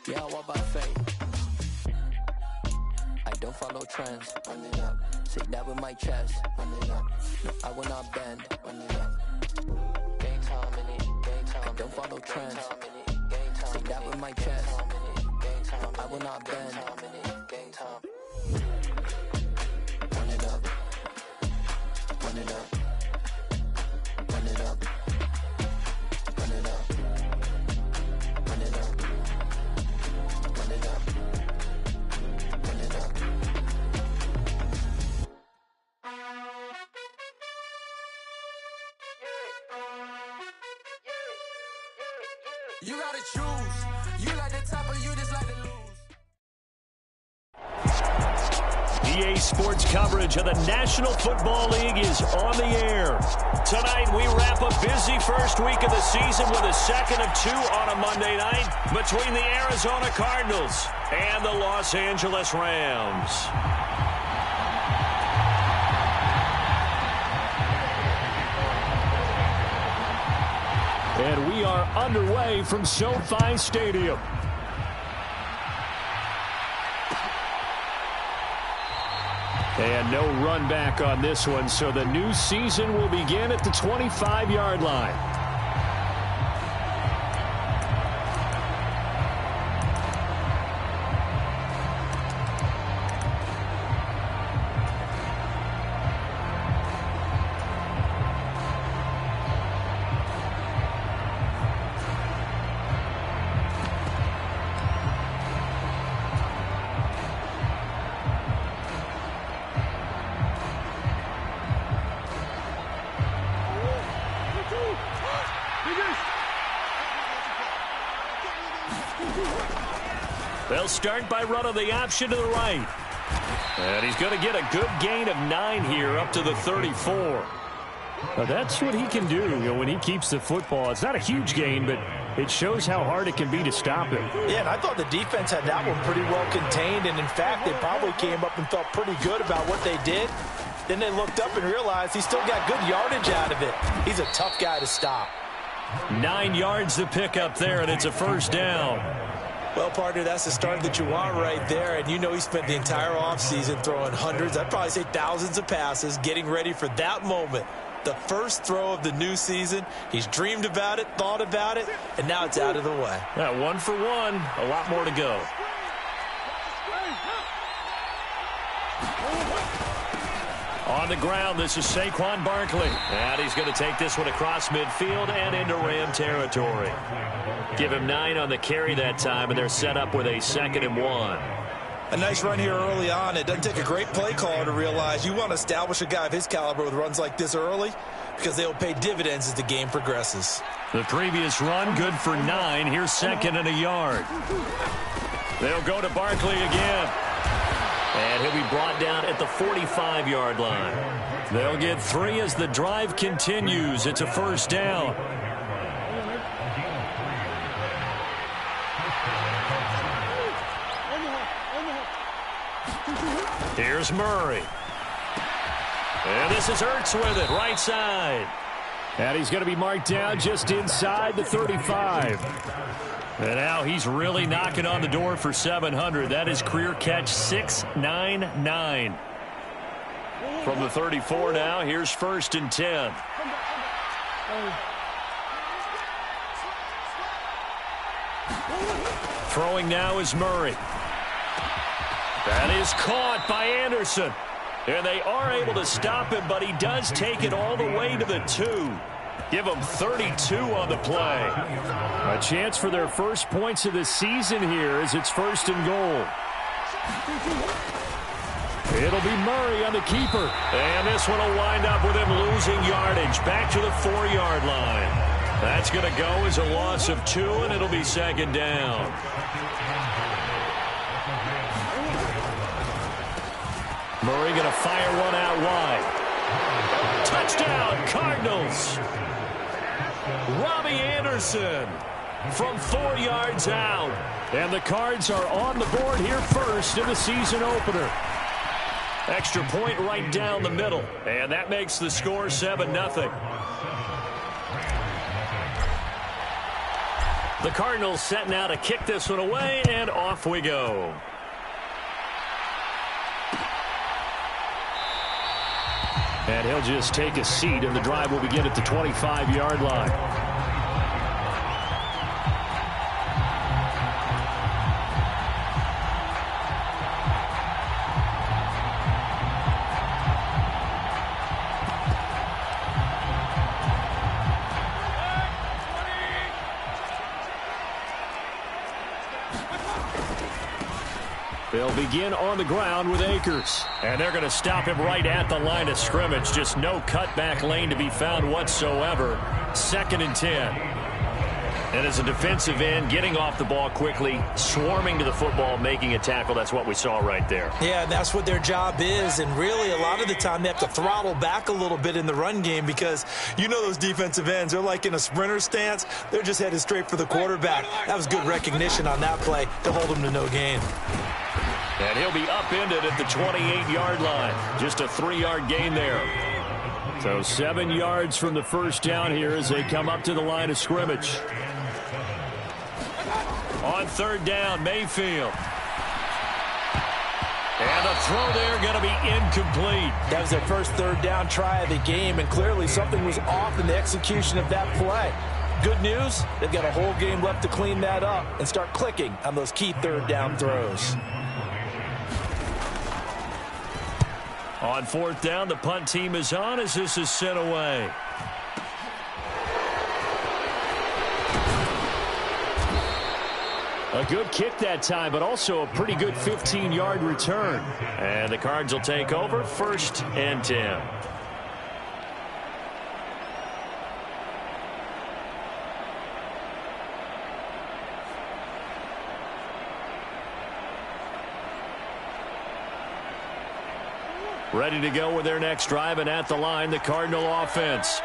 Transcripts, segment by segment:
Yeah, I walk by faith. I don't follow trends. Run it up. Say that with my chest. Run it up. No, I will not bend. Run it up. Game time in it. Game time. I don't follow trends. Say that with my chest. I will not bend. Game time. Run it up. Run it up. Run it up. Run it up. Run it up. Run it up. Run it up. You gotta choose. You like the top or you just like to lose. EA Sports coverage of the National Football League is on the air. Tonight, we wrap a busy first week of the season with a second of two on a Monday night between the Arizona Cardinals and the Los Angeles Rams. And we are underway from SoFi Stadium. And no run back on this one, so the new season will begin at the 25-yard line. They'll start by running the option to the right. And he's going to get a good gain of 9 here up to the 34. Now that's what he can do, when he keeps the football. It's not a huge gain, but it shows how hard it can be to stop him. Yeah, and I thought the defense had that one pretty well contained. And, in fact, they probably came up and felt pretty good about what they did. Then they looked up and realized he still got good yardage out of it. He's a tough guy to stop. 9 yards to pick up there, and it's a first down. Well, partner, that's the start that you want right there. And you know he spent the entire offseason throwing hundreds, I'd probably say thousands of passes, getting ready for that moment. The first throw of the new season. He's dreamed about it, thought about it, and now it's out of the way. Yeah, 1 for 1. A lot more to go. On the ground, this is Saquon Barkley. And he's going to take this one across midfield and into Ram territory. Give him 9 on the carry that time, and they're set up with a 2nd and 1. A nice run here early on. It doesn't take a great play caller to realize you want to establish a guy of his caliber with runs like this early because they'll pay dividends as the game progresses. The previous run, good for 9. Here's 2nd and a yard. They'll go to Barkley again. And he'll be brought down at the 45-yard line. They'll get 3 as the drive continues. It's a first down. Here's Murray. And this is Ertz with it, right side. And he's going to be marked down just inside the 35. And now he's really knocking on the door for 700. That is career catch 699. From the 34 now, here's 1st and 10. Throwing now is Murray. That is caught by Anderson. And they are able to stop him, but he does take it all the way to the 2. Give them 32 on the play. A chance for their first points of the season here as it's 1st and goal. It'll be Murray on the keeper. And this one will wind up with him losing yardage back to the 4-yard line. That's going to go as a loss of 2, and it'll be 2nd down. Murray going to fire one out wide. Touchdown, Cardinals. Robbie Anderson from 4 yards out. And the Cards are on the board here first in the season opener. Extra point right down the middle. And that makes the score 7-0. The Cardinals setting out to kick this one away, and off we go. And he'll just take a seat, and the drive will begin at the 25-yard line. They'll begin on the ground with Akers. And they're going to stop him right at the line of scrimmage. Just no cutback lane to be found whatsoever. 2nd and 10. And as a defensive end, getting off the ball quickly, swarming to the football, making a tackle. That's what we saw right there. Yeah, and that's what their job is. And really, a lot of the time, they have to throttle back a little bit in the run game because you know those defensive ends, they're like in a sprinter stance. They're just headed straight for the quarterback. That was good recognition on that play to hold them to no gain. And he'll be upended at the 28-yard line. Just a 3-yard gain there. So 7 yards from the first down here as they come up to the line of scrimmage. On 3rd down, Mayfield. And the throw there going to be incomplete. That was their first 3rd down try of the game, and clearly something was off in the execution of that play. Good news, they've got a whole game left to clean that up and start clicking on those key 3rd down throws. On 4th down, the punt team is on as this is sent away. A good kick that time, but also a pretty good 15-yard return. And the Cards will take over 1st and 10. Ready to go with their next drive, and at the line, the Cardinal offense.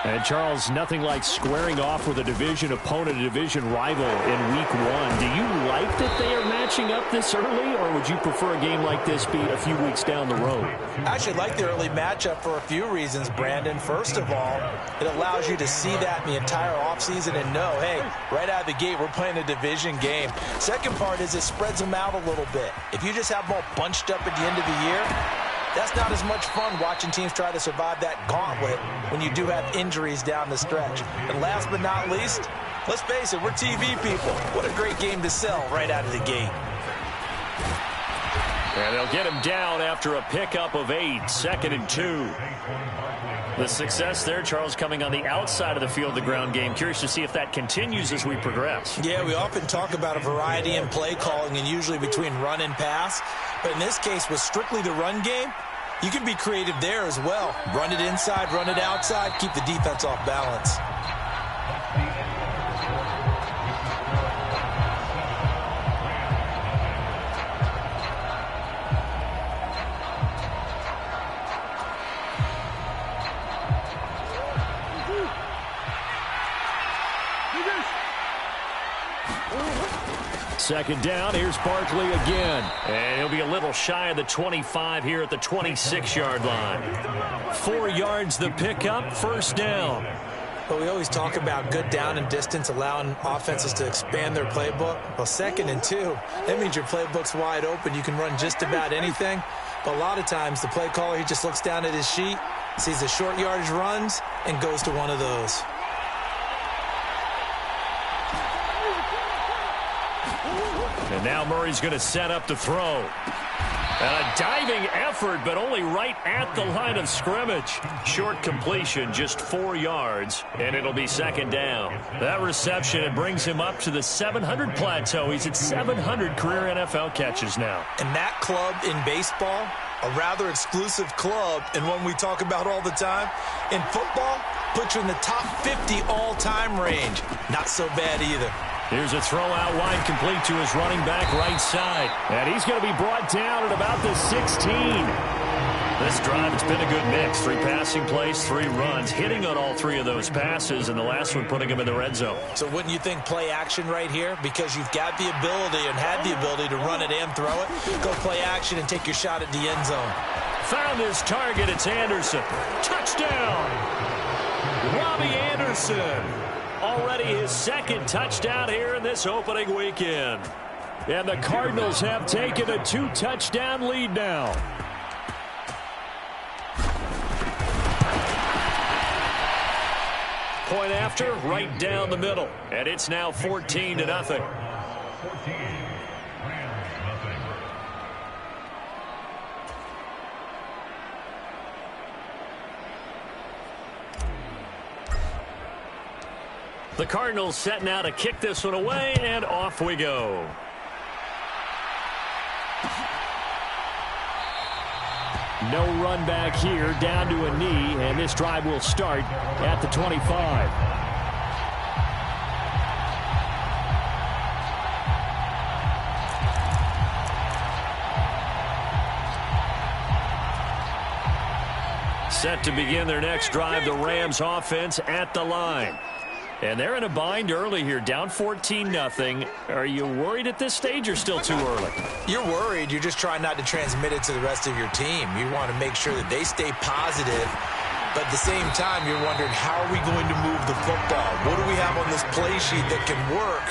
And, Charles, nothing like squaring off with a division opponent, a division rival in Week 1. Do you like that they are matching up this early, or would you prefer a game like this be a few weeks down the road? I actually like the early matchup for a few reasons, Brandon. First of all, it allows you to see that in the entire offseason and know, hey, right out of the gate, we're playing a division game. Second part is it spreads them out a little bit. If you just have them all bunched up at the end of the year, that's not as much fun watching teams try to survive that gauntlet when you do have injuries down the stretch. And last but not least, let's face it, we're TV people. What a great game to sell right out of the gate. And they'll get him down after a pickup of 8, 2nd and 2. The success there, Charles, coming on the outside of the field, the ground game. Curious to see if that continues as we progress. Yeah, we often talk about a variety in play calling and usually between run and pass. But in this case, with strictly the run game, you can be creative there as well. Run it inside, run it outside, keep the defense off balance. Second down, here's Barkley again. And he'll be a little shy of the 25 here at the 26-yard line. 4 yards the pickup, 1st down. But we always talk about good down and distance, allowing offenses to expand their playbook. Well, 2nd and 2, that means your playbook's wide open. You can run just about anything. But a lot of times, the play caller, he just looks down at his sheet, sees the short yardage runs, and goes to one of those. And now Murray's going to set up to throw. And a diving effort, but only right at the line of scrimmage. Short completion, just 4 yards, and it'll be 2nd down. That reception, it brings him up to the 700 plateau. He's at 700 career NFL catches now. And that club in baseball, a rather exclusive club, and one we talk about all the time. In football, puts you in the top 50 all-time range. Not so bad either. Here's a throw out wide, complete to his running back right side. And he's going to be brought down at about the 16. This drive, it's been a good mix. 3 passing plays, 3 runs, hitting on all 3 of those passes, and the last one putting him in the red zone. So wouldn't you think play action right here? Because you've got the ability and had the ability to run it and throw it. Go play action and take your shot at the end zone. Found his target. It's Anderson. Touchdown! Robbie Anderson. already his second touchdown here in this opening weekend. And the Cardinals have taken a 2-touchdown lead now. Point after, right down the middle. And it's now 14-0. The Cardinals setting out to kick this one away, and off we go. No run back here, down to a knee, and this drive will start at the 25. Set to begin their next drive, the Rams offense at the line. And they're in a bind early here, down 14-0. Are you worried at this stage or still too early? You're worried. You're just trying not to transmit it to the rest of your team. You want to make sure that they stay positive. But at the same time, you're wondering, how are we going to move the football? What do we have on this play sheet that can work?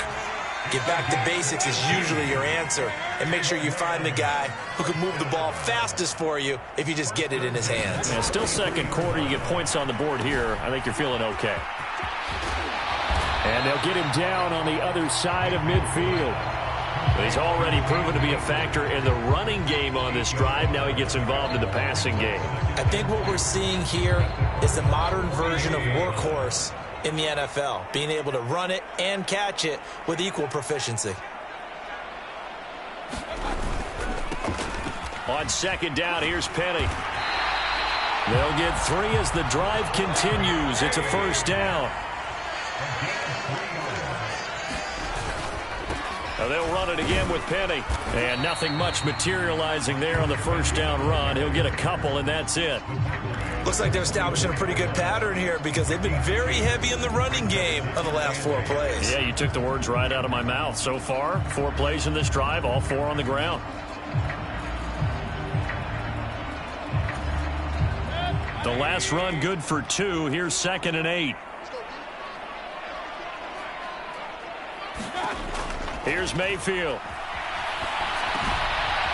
Get back to basics is usually your answer. And make sure you find the guy who can move the ball fastest for you if you just get it in his hands. Yeah, still second quarter. You get points on the board here. I think you're feeling okay. And they'll get him down on the other side of midfield. He's already proven to be a factor in the running game on this drive. Now he gets involved in the passing game. I think what we're seeing here is the modern version of workhorse in the NFL, being able to run it and catch it with equal proficiency. On second down, here's Penny. They'll get 3 as the drive continues. It's a first down. They'll run it again with Penny. And nothing much materializing there on the first down run. He'll get a couple, and that's it. Looks like they're establishing a pretty good pattern here because they've been very heavy in the running game on the last 4 plays. Yeah, you took the words right out of my mouth. So far, 4 plays in this drive, all 4 on the ground. The last run good for 2. Here's 2nd and 8. Here's Mayfield.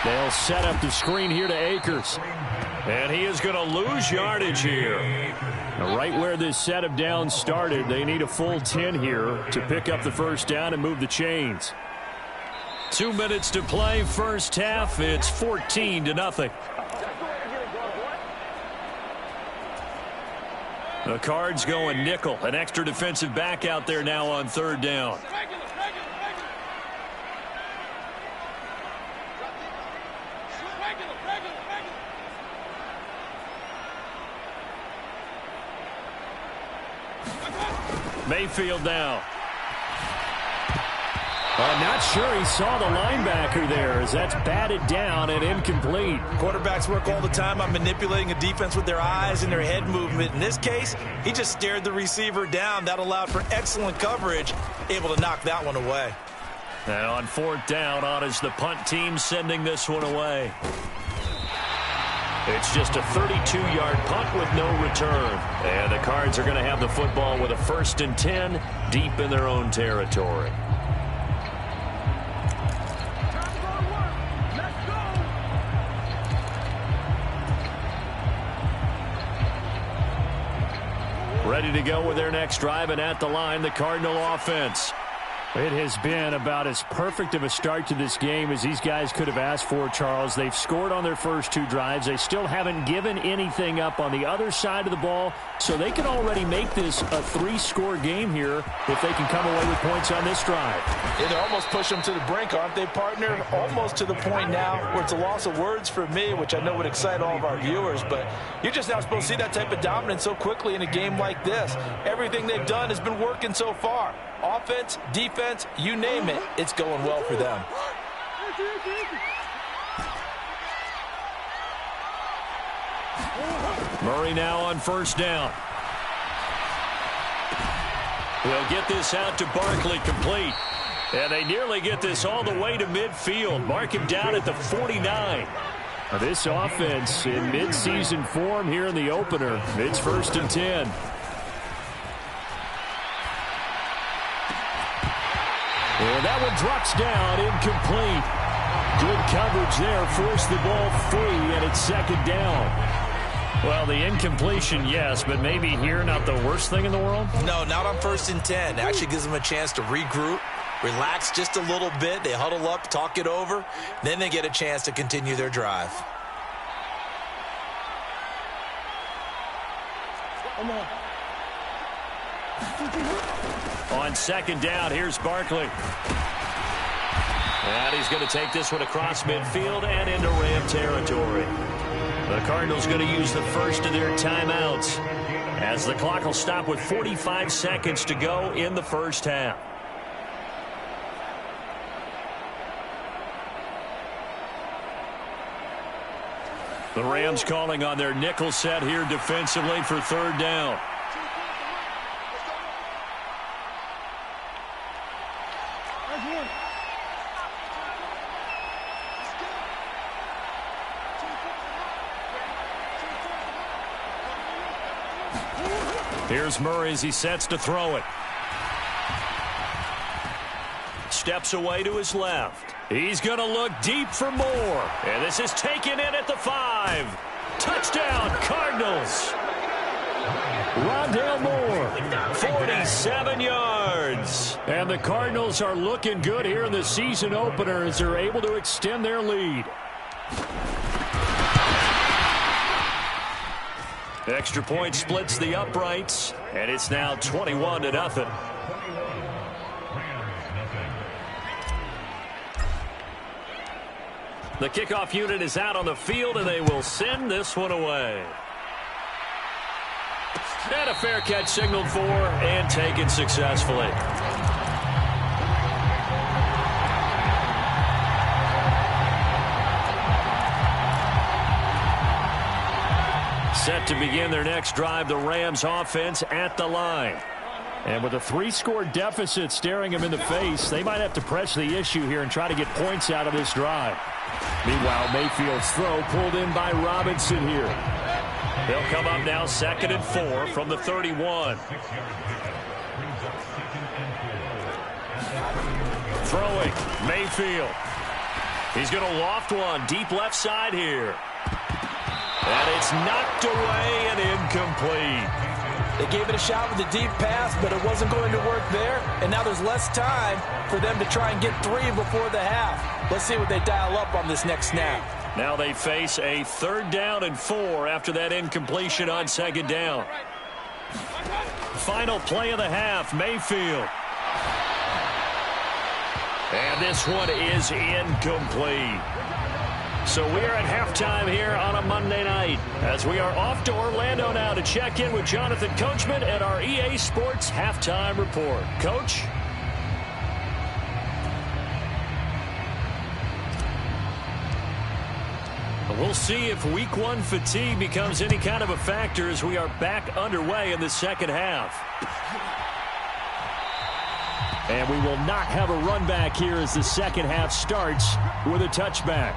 They'll set up the screen here to Akers. And he is going to lose yardage here. Right where this set of downs started, they need a full 10 here to pick up the first down and move the chains. 2 minutes to play, first half. It's 14-0. The Cards going nickel. An extra defensive back out there now on 3rd down. Mayfield now. I'm not sure he saw the linebacker there as that's batted down and incomplete. Quarterbacks work all the time on manipulating a defense with their eyes and their head movement. In this case, he just stared the receiver down. That allowed for excellent coverage, able to knock that one away. Now on 4th down, on is the punt team sending this one away. It's just a 32-yard punt with no return. And the Cards are going to have the football with a 1st and 10 deep in their own territory. Ready to go with their next drive, and at the line, the Cardinal offense. It has been about as perfect of a start to this game as these guys could have asked for, Charles. They've scored on their first 2 drives. They still haven't given anything up on the other side of the ball, so they can already make this a 3-score game here if they can come away with points on this drive. Yeah, they're almost pushing them to the brink, aren't they, partner? Almost to the point now where it's a loss of words for me, which I know would excite all of our viewers, but you're just not supposed to see that type of dominance so quickly in a game like this. Everything they've done has been working so far. Offense, defense, you name it, it's going well for them. Murray now on 1st down. He'll get this out to Barkley, complete. And they nearly get this all the way to midfield. Mark him down at the 49. This offense in midseason form here in the opener. It's 1st and 10. And that one drops down, incomplete. Good coverage there, forced the ball free, and it's second down. Well, the incompletion, yes, but maybe here not the worst thing in the world? No, not on 1st and 10. Actually gives them a chance to regroup, relax just a little bit. They huddle up, talk it over. Then they get a chance to continue their drive. On second down, here's Barkley. And he's going to take this one across midfield and into Ram territory. The Cardinals going to use the first of their timeouts as the clock will stop with 45 seconds to go in the first half. The Rams calling on their nickel set here defensively for third down. Here's Murray as he sets to throw it. Steps away to his left. He's going to look deep for more. And this is taken in at the 5. Touchdown, Cardinals. Rondale Moore, 47 yards. And the Cardinals are looking good here in the season opener as they're able to extend their lead. Extra point splits the uprights, and it's now 21-0. The kickoff unit is out on the field, and they will send this one away. And a fair catch signaled for and taken successfully. Set to begin their next drive, the Rams offense at the line. And with a 3-score deficit staring them in the face, they might have to press the issue here and try to get points out of this drive. Meanwhile, Mayfield's throw pulled in by Robinson here. They'll come up now 2nd and 4 from the 31. Throwing, Mayfield. He's going to loft one deep left side here. And it's knocked away and incomplete. They gave it a shot with a deep pass, but it wasn't going to work there. And now there's less time for them to try and get 3 before the half. Let's see what they dial up on this next snap. Now they face a 3rd down and 4 after that incompletion on 2nd down. Final play of the half, Mayfield. And this one is incomplete. So we are at halftime here on a Monday night as we are off to Orlando now to check in with Jonathan Coachman at our EA Sports Halftime Report. Coach? We'll see if week 1 fatigue becomes any kind of a factor as we are back underway in the second half. And we will not have a run back here as the second half starts with a touchback.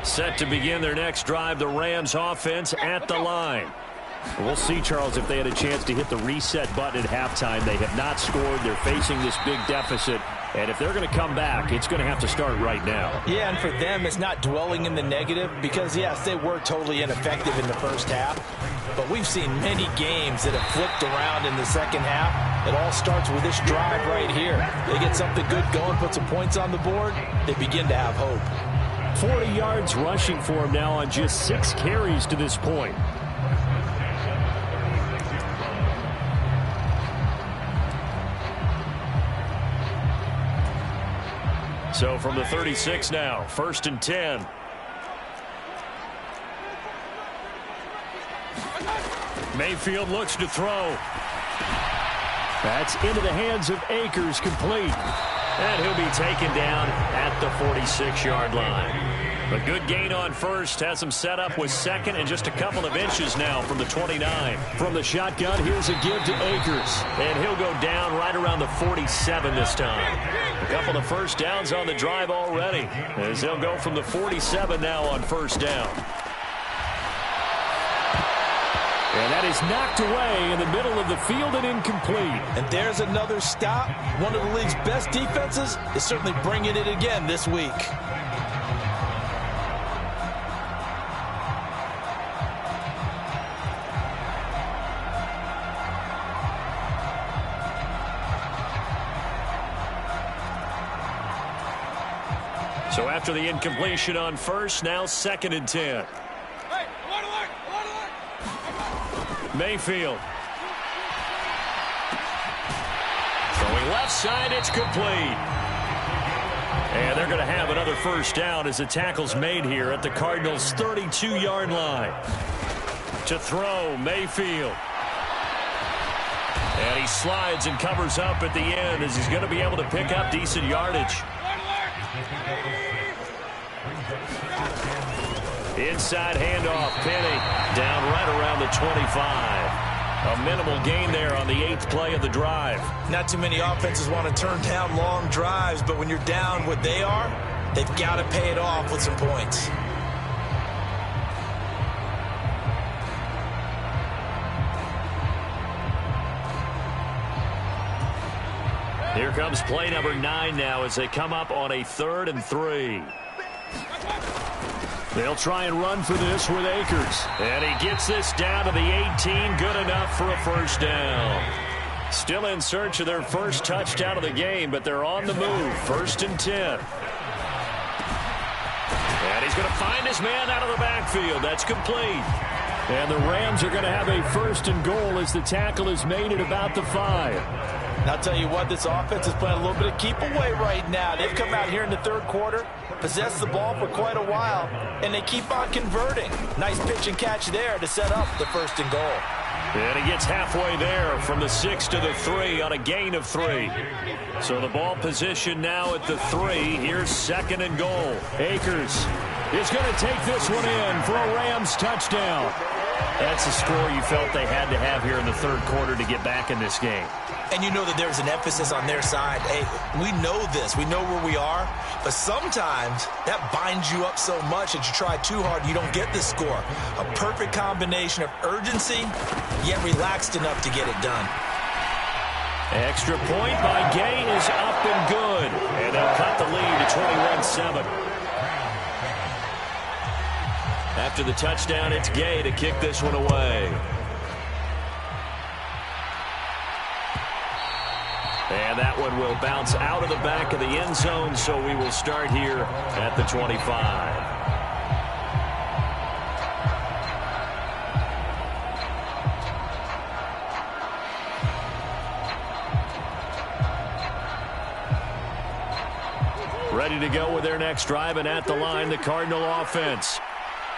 Set to begin their next drive, the Rams offense at the line. We'll see, Charles, if they had a chance to hit the reset button at halftime. They have not scored. They're facing this big deficit. And if they're going to come back, it's going to have to start right now. Yeah, and for them, it's not dwelling in the negative because, yes, they were totally ineffective in the first half. But we've seen many games that have flipped around in the second half. It all starts with this drive right here. They get something good going, put some points on the board, they begin to have hope. 40 yards rushing for him now on just 6 carries to this point. So from the 36 now, 1st and 10. Mayfield looks to throw. That's into the hands of Akers, complete. And he'll be taken down at the 46-yard line. A good gain on first has him set up with second and just a couple of inches now from the 29. From the shotgun, here's a give to Akers. And he'll go down right around the 47 this time. A couple of first downs on the drive already, as they'll go from the 47 now on first down. And that is knocked away in the middle of the field and incomplete. And there's another stop. One of the league's best defenses is certainly bringing it again this week. So after the incompletion on first, now 2nd and 10. Mayfield. Throwing left side, it's complete. And they're going to have another first down as the tackle's made here at the Cardinals' 32-yard line. To throw, Mayfield. And he slides and covers up at the end as he's going to be able to pick up decent yardage. Inside handoff, Penny down right around the 25. A minimal gain there on the 8th play of the drive. Not too many offenses want to turn down long drives, but when you're down what they are, they've got to pay it off with some points. Here comes play number 9 now as they come up on a 3rd and 3. They'll try and run for this with Akers. And he gets this down to the 18. Good enough for a first down. Still in search of their first touchdown of the game, but they're on the move. 1st and 10. And he's going to find his man out of the backfield. That's complete. And the Rams are going to have a 1st and goal as the tackle is made at about the 5. And I'll tell you what, this offense is playing a little bit of keep away right now. They've come out here in the 3rd quarter, possessed the ball for quite a while, and they keep on converting. Nice pitch and catch there to set up the 1st and goal. And he gets halfway there from the 6 to the 3 on a gain of 3. So the ball position now at the 3. Here's 2nd and goal. Akers is going to take this one in for a Rams touchdown. That's a score you felt they had to have here in the 3rd quarter to get back in this game. And you know that there's an emphasis on their side. Hey, we know this. We know where we are. But sometimes that binds you up so much that you try too hard and you don't get the score. A perfect combination of urgency, yet relaxed enough to get it done. Extra point by Gay is up and good. And they'll cut the lead to 21-7. After the touchdown, it's Gay to kick this one away. And that one will bounce out of the back of the end zone, so we will start here at the 25. Ready to go with their next drive, and at the line, the Cardinal offense.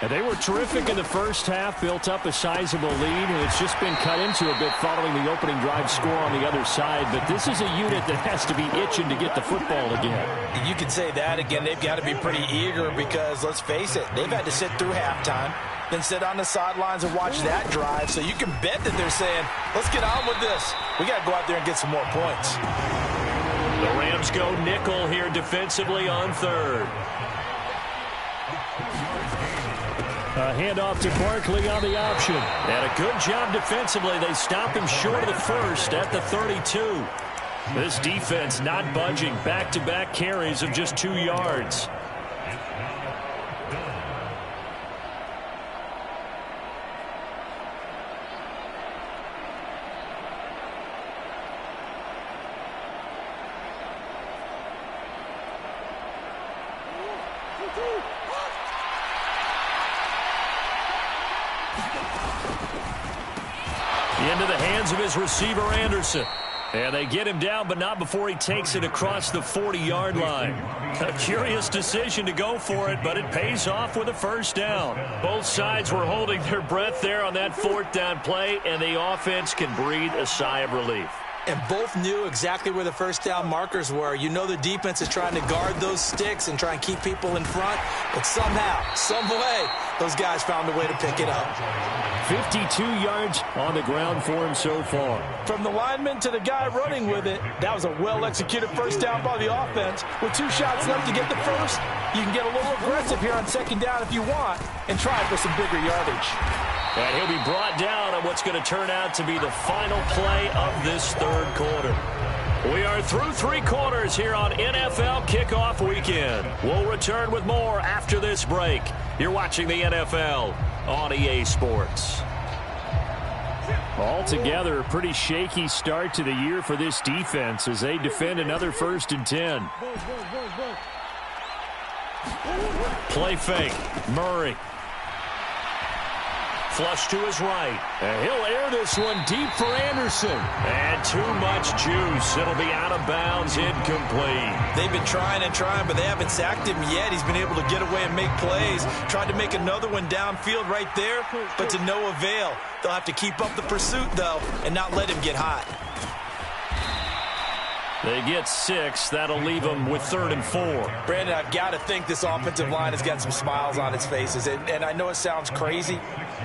And they were terrific in the first half, built up a sizable lead, and it's just been cut into a bit following the opening drive score on the other side. But this is a unit that has to be itching to get the football again. You could say that again. They've got to be pretty eager because, let's face it, they've had to sit through halftime, then sit on the sidelines and watch that drive. So you can bet that they're saying, let's get on with this. We got to go out there and get some more points. The Rams go nickel here defensively on 3rd. A handoff to Barkley on the option. And a good job defensively. They stop him short of the 1st at the 32. This defense not budging. Back-to-back carries of just 2 yards. Into the hands of his receiver, Anderson. And they get him down, but not before he takes it across the 40-yard line. A curious decision to go for it, but it pays off with a first down. Both sides were holding their breath there on that 4th down play, and the offense can breathe a sigh of relief. And both knew exactly where the first down markers were. You know the defense is trying to guard those sticks and try and keep people in front. But somehow, some way, those guys found a way to pick it up. 52 yards on the ground for him so far. From the lineman to the guy running with it, that was a well-executed first down by the offense. With 2 shots left to get the first, you can get a little aggressive here on second down if you want and try for some bigger yardage. And he'll be brought down on what's going to turn out to be the final play of this third quarter. We are through 3 quarters here on NFL Kickoff Weekend. We'll return with more after this break. You're watching the NFL on EA Sports. Altogether, a pretty shaky start to the year for this defense as they defend another 1st and 10. Play fake. Murray. Flush to his right. And he'll air this one deep for Anderson. And too much juice. It'll be out of bounds, incomplete. They've been trying and trying, but they haven't sacked him yet. He's been able to get away and make plays. Tried to make another one downfield right there, but to no avail. They'll have to keep up the pursuit, though, and not let him get hot. They get 6. That'll leave them with 3rd and 4. Brandon, I've got to think this offensive line has got some smiles on its faces. And I know it sounds crazy,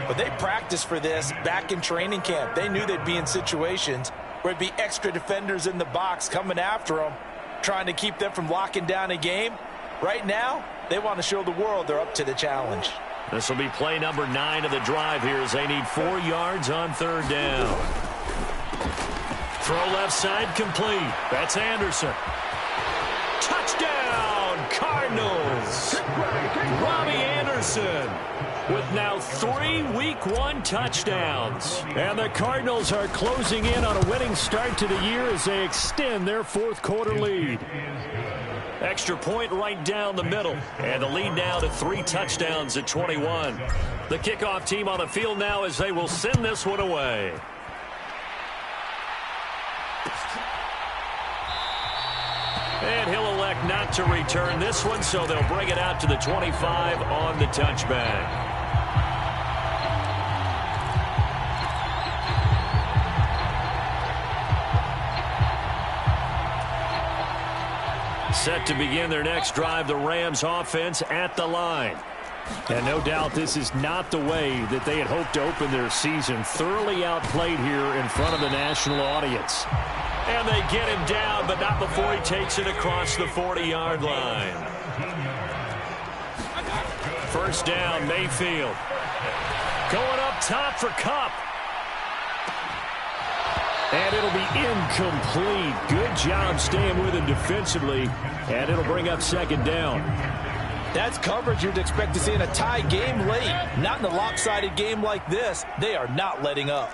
but they practiced for this back in training camp. They knew they'd be in situations where it'd be extra defenders in the box coming after them, trying to keep them from locking down a game. Right now, they want to show the world they're up to the challenge. This will be play number 9 of the drive here as they need 4 yards on 3rd down. Throw left side complete. That's Anderson. Touchdown, Cardinals. Robbie Anderson with now 3 Week 1 touchdowns. And the Cardinals are closing in on a winning start to the year as they extend their 4th quarter lead. Extra point right down the middle. And the lead now to 3 touchdowns at 21. The kickoff team on the field now as they will send this one away. And he'll elect not to return this one, so they'll bring it out to the 25 on the touchback. Set to begin their next drive, the Rams offense at the line. And no doubt this is not the way that they had hoped to open their season. Thoroughly outplayed here in front of the national audience. And they get him down, but not before he takes it across the 40-yard line. First down, Mayfield. Going up top for Kupp. And it'll be incomplete. Good job staying with him defensively. And it'll bring up 2nd down. That's coverage you'd expect to see in a tie game late. Not in a lopsided game like this. They are not letting up.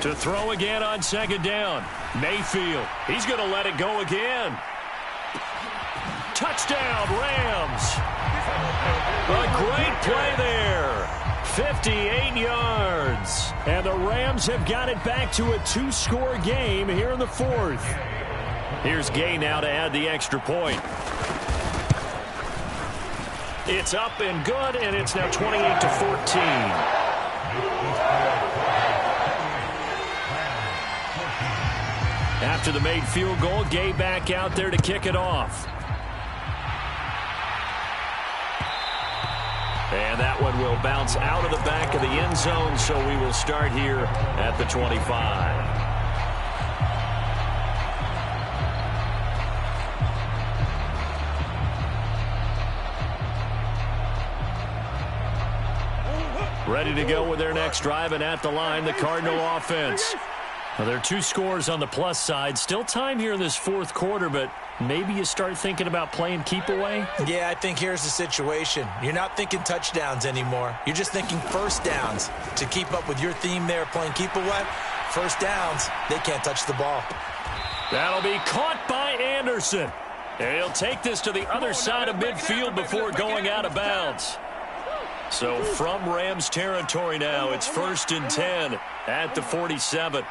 To throw again on 2nd down. Mayfield. He's going to let it go again. Touchdown, Rams. A great play there. 58 yards. And the Rams have got it back to a 2-score game here in the 4th. Here's Gay now to add the extra point. It's up and good, and it's now 28-14. After the made field goal, Gay back out there to kick it off. And that one will bounce out of the back of the end zone, so we will start here at the 25. Ready to go with their next drive, and at the line, the Cardinal offense. Well, there are 2 scores on the plus side. Still time here in this 4th quarter, but maybe you start thinking about playing keep away? Yeah, I think here's the situation. You're not thinking touchdowns anymore. You're just thinking first downs. To keep up with your theme there, playing keep away, first downs, they can't touch the ball. That'll be caught by Anderson. And he'll take this to the other side of midfield before going out of bounds. So from Rams territory now, it's 1st and 10 at the 47.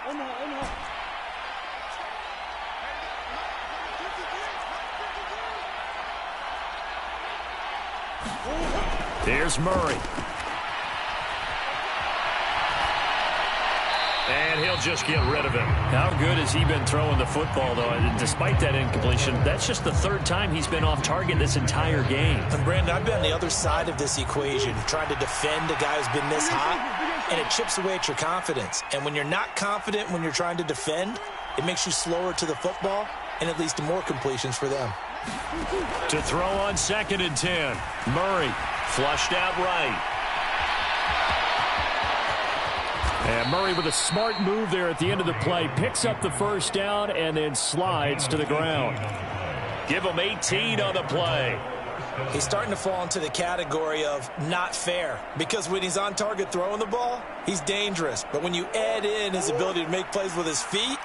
Here's Murray. And he'll just get rid of it. How good has he been throwing the football, though? And despite that incompletion, that's just the third time he's been off target this entire game. And, Brandon, I've been on the other side of this equation, trying to defend a guy who's been this hot, and it chips away at your confidence. And when you're not confident when you're trying to defend, it makes you slower to the football, and it leads to more completions for them. To throw on 2nd and 10. Murray flushed out right. And Murray with a smart move there at the end of the play. Picks up the first down and then slides to the ground. Give him 18 on the play. He's starting to fall into the category of not fair, because when he's on target throwing the ball, he's dangerous. But when you add in his ability to make plays with his feet,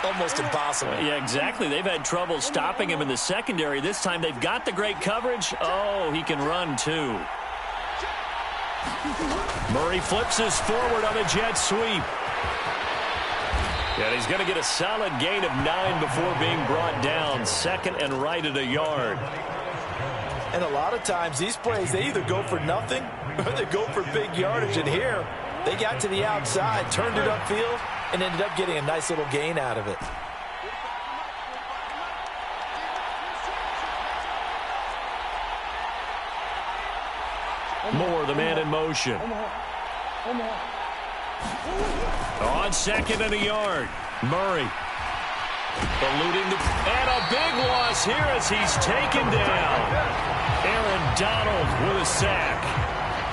almost impossible. Yeah, exactly. They've had trouble stopping him in the secondary. This time they've got the great coverage. Oh, he can run too. Murray flips his forward on a jet sweep. And he's going to get a solid gain of 9 before being brought down. 2nd and right at a yard. And a lot of times these plays, they either go for nothing or they go for big yardage. And here, they got to the outside, turned it upfield, and ended up getting a nice little gain out of it. Moore, the man in motion. On 2nd and a yard. Murray. Eluding and a big loss here as he's taken down. Aaron Donald with a sack.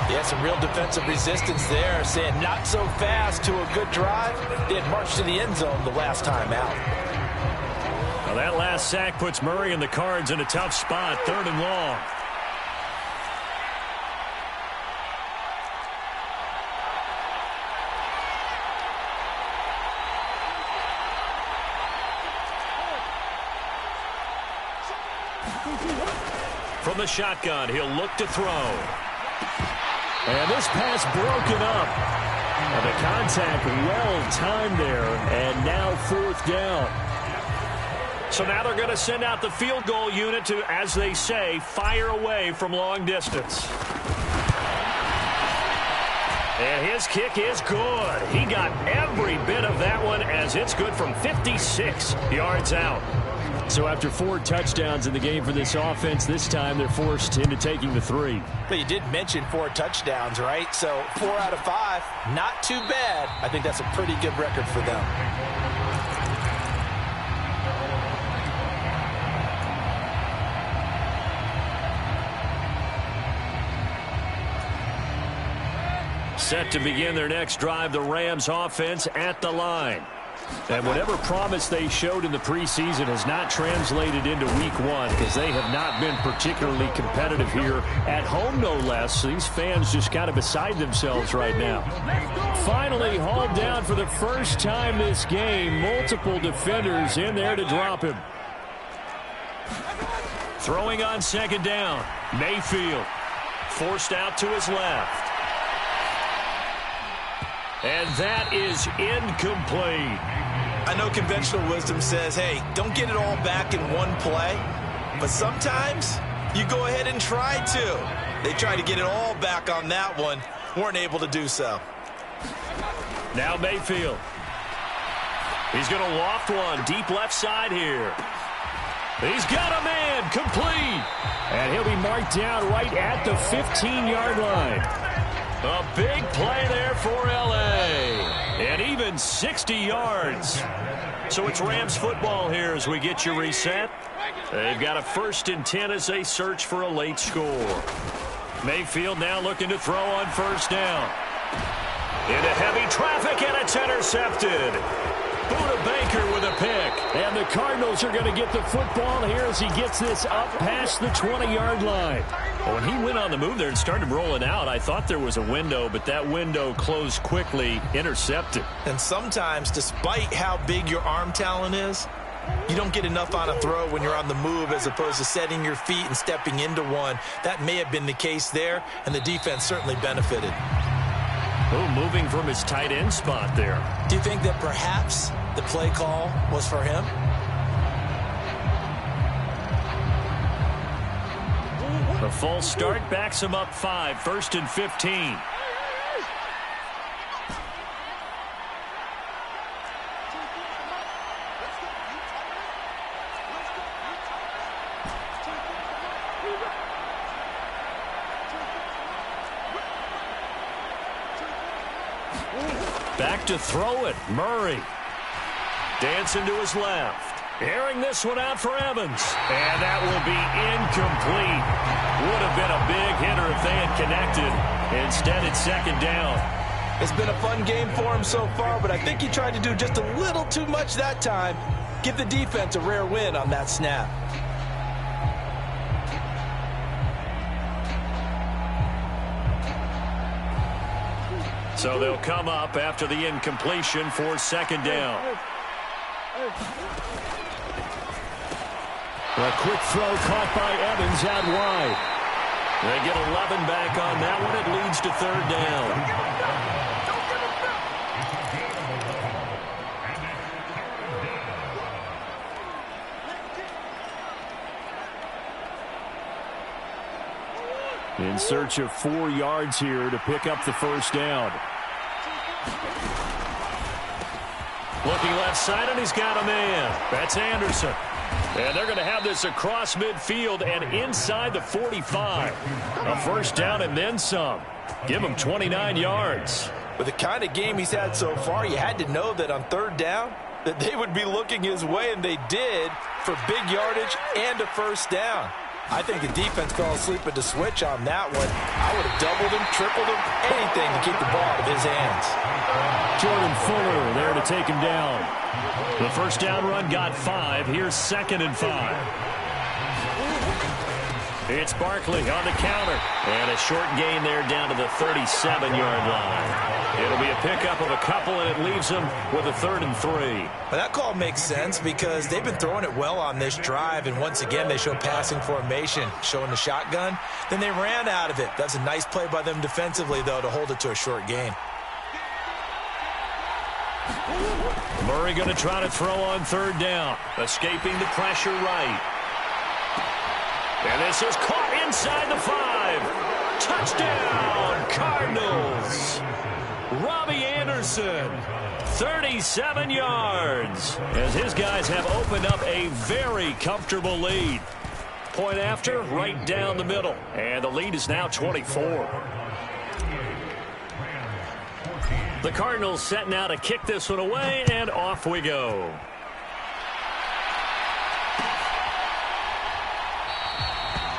Yeah, some real defensive resistance there, saying not so fast to a good drive. They had marched to the end zone the last time out. Now that last sack puts Murray and the Cards in a tough spot, 3rd and long. From the shotgun, he'll look to throw. And this pass broken up. And the contact well-timed there, and now 4th down. So now they're going to send out the field goal unit to, as they say, fire away from long distance. And his kick is good. He got every bit of that one, as it's good from 56 yards out. So after 4 touchdowns in the game for this offense, this time they're forced into taking the 3. But you did mention 4 touchdowns, right? So 4 out of 5, not too bad. I think that's a pretty good record for them. Set to begin their next drive, the Rams offense at the line. And whatever promise they showed in the preseason has not translated into week 1, because they have not been particularly competitive here at home, no less. These fans just kind of beside themselves right now. Finally hauled down for the first time this game. Multiple defenders in there to drop him. Throwing on 2nd down. Mayfield forced out to his left. And that is incomplete. I know conventional wisdom says, hey, don't get it all back in one play. But sometimes you go ahead and try to. They tried to get it all back on that one. Weren't able to do so. Now Mayfield. He's going to loft one deep left side here. He's got a man complete. And he'll be marked down right at the 15-yard line. A big play there for L.A. And even 60 yards. So it's Rams football here as we get you reset. They've got a 1st and 10 as they search for a late score. Mayfield now looking to throw on 1st down. Into heavy traffic, and it's intercepted. Buda Baker with a pick. And the Cardinals are going to get the football here as he gets this up past the 20-yard line. When he went on the move there and started rolling out, I thought there was a window, but that window closed quickly, intercepted. And sometimes, despite how big your arm talent is, you don't get enough on a throw when you're on the move as opposed to setting your feet and stepping into one. That may have been the case there, and the defense certainly benefited. Oh, moving from his tight end spot there. Do you think that perhaps the play call was for him? A false start backs him up 5, 1st and 15. Back to throw it. Murray. Dancing to his left. Airing this one out for Evans. And that will be incomplete. Would have been a big hitter if they had connected. Instead, it's second down. It's been a fun game for him so far, but I think he tried to do just a little too much that time. Give the defense a rare win on that snap. So they'll come up after the incompletion for second down. A quick throw caught by Evans out wide. They get 11 back on that one. It leads to third down. In search of 4 yards here to pick up the first down. Looking left side, and he's got a man. That's Anderson. And they're going to have this across midfield and inside the 45. A first down and then some. Give him 29 yards. With the kind of game he's had so far, you had to know that on third down that they would be looking his way, and they did, for big yardage and a first down. I think the defense fell asleep at the switch on that one. I would have doubled him, tripled him, anything to keep the ball out of his hands. Jordan Fuller there to take him down. The first down run got 5. Here's 2nd and 5. It's Barkley on the counter. And a short gain there down to the 37-yard line. It'll be a pickup of a couple, and it leaves them with a 3rd and 3. Well, that call makes sense because they've been throwing it well on this drive, and once again they show passing formation, showing the shotgun. Then they ran out of it. That's a nice play by them defensively, though, to hold it to a short gain. Murray going to try to throw on third down. Escaping the pressure right. And this is caught inside the 5. Touchdown, Cardinals. Robbie Anderson, 37 yards. As his guys have opened up a very comfortable lead. Point after, right down the middle. And the lead is now 24. The Cardinals setting out to kick this one away, and off we go.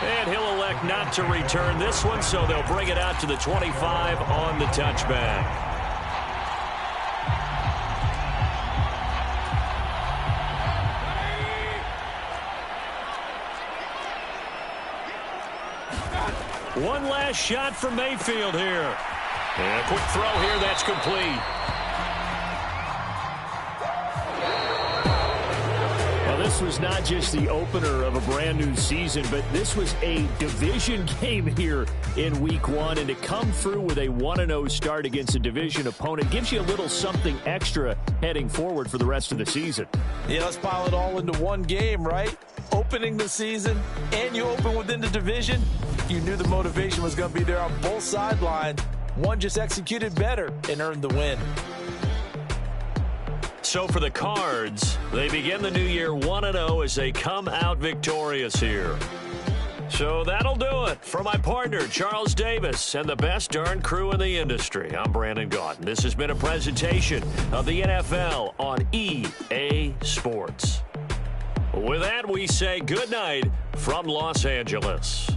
And he'll elect not to return this one, so they'll bring it out to the 25 on the touchback. One last shot from Mayfield here. And a quick throw here, that's complete. Well, this was not just the opener of a brand new season, but this was a division game here in week 1. And to come through with a 1-0 start against a division opponent gives you a little something extra heading forward for the rest of the season. Yeah, let's pile it all into one game, right? Opening the season, and you open within the division. You knew the motivation was going to be there on both sidelines. One just executed better and earned the win. So for the Cards, they begin the new year 1-0 as they come out victorious here. So that'll do it. For my partner, Charles Davis, and the best darn crew in the industry, I'm Brandon Gaudin. This has been a presentation of the NFL on EA Sports. With that, we say good night from Los Angeles.